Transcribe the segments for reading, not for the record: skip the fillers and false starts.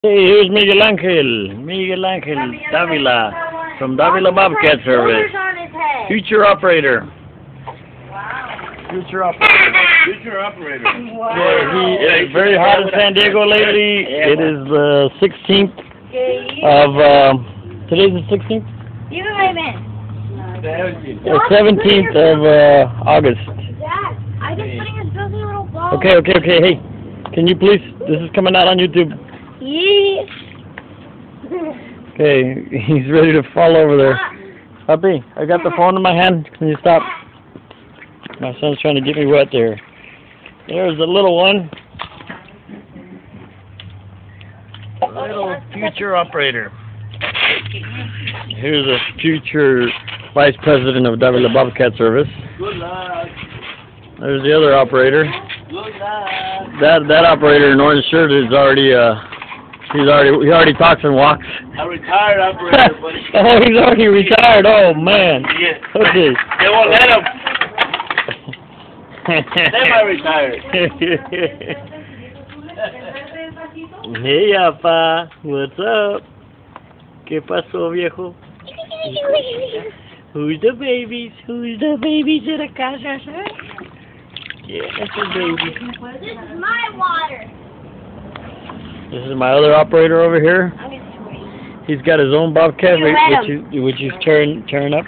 Hey, here's Miguel Angel. Miguel Angel Davila from Davila Bobcat Service. Future operator. Future operator. Future operator. Yeah, he is very hot in San Diego lately. It is the 16th of, today's the 16th? Even my man. The 17th of August. Dad, I just putting his filthy little ball. Okay, hey, can you please, this is coming out on YouTube. Yeah. Okay, he's ready to fall over there. Puppy, I got the phone in my hand. Can you stop? My son's trying to get me wet there. There's the little one. Little future operator. Here's a future vice president of Davila Bobcat Service. Good luck. There's the other operator. Good luck. That operator in orange shirt is already he already talks and walks. A retired operator, buddy. Oh, he's already retired. Oh man. Yeah. Okay. They won't let him. Semi-retired. Hey, apa, what's up? ¿Qué pasó, viejo? Who's the babies? Who's the babies in the casa? Yeah, that's the baby. This is my water. This is my other operator over here. I'm gonna swing. He's got his own bobcat, which he's tearing up.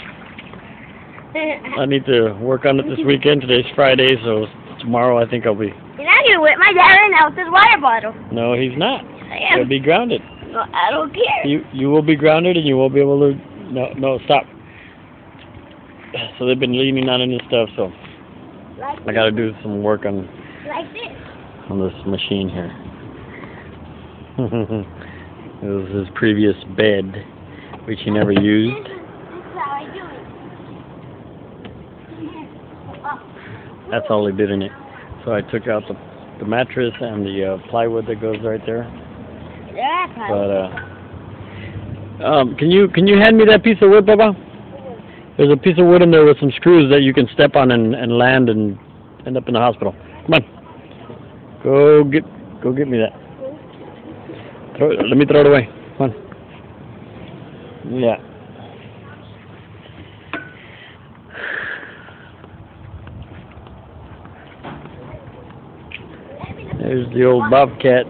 I need to work on it this weekend. Today's Friday, so tomorrow I think I'll be. You're not gonna whip my dad right now with this water bottle. No, he's not. I am. He'll be grounded. No, I don't care. You will be grounded, and you won't be able to. No, stop. So they've been leaning on it and stuff. So Like I got to do some work on this. on this machine here. It was his previous bed, which he never used. This is how I do it. That's all he did in it. So I took out the mattress and the plywood that goes right there. But can you hand me that piece of wood, Baba? There's a piece of wood in there with some screws that you can step on and land and end up in the hospital. Come on, go get me that. Let me throw it away. Come on. Yeah. There's the old bobcat.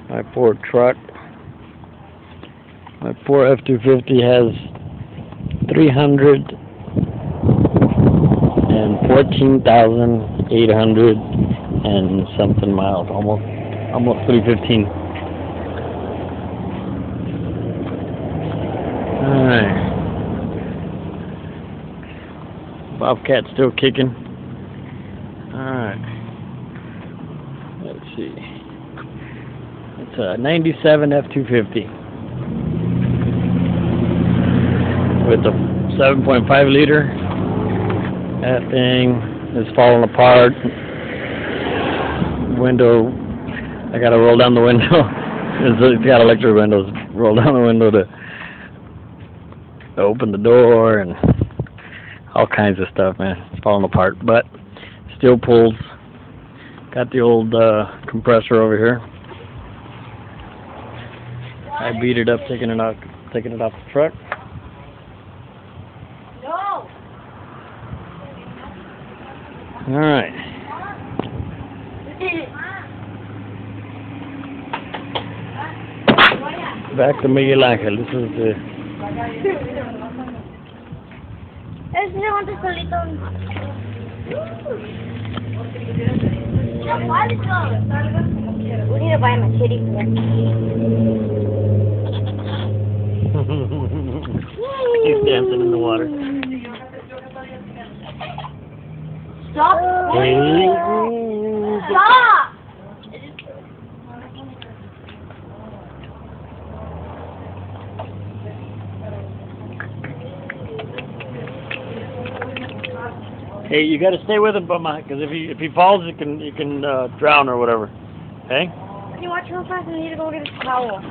My poor truck. My poor F-250 has 314,800 and something miles, almost 315. All right. Bobcat's still kicking. Alright. Let's see. It's a 97 F-250 with a 7.5 liter. That thing is falling apart. Window, I gotta roll down the window. It's got electric windows. Roll down the window to open the door and all kinds of stuff, man. It's falling apart, but still pulls. Got the old compressor over here. I beat it up, taking it off the truck. No. All right. Back to Miguel Angel. This is the. Ese se monta solito. We need to buy him a kitty for him. He's dancing in the water. Stop! Hey. Stop! Hey, you got to stay with him, Bama, because if he falls, you can drown or whatever. Okay? Can you watch real fast? I need to go get a towel.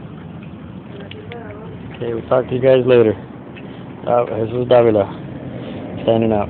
Okay, we'll talk to you guys later. Jesus Davila, signing out.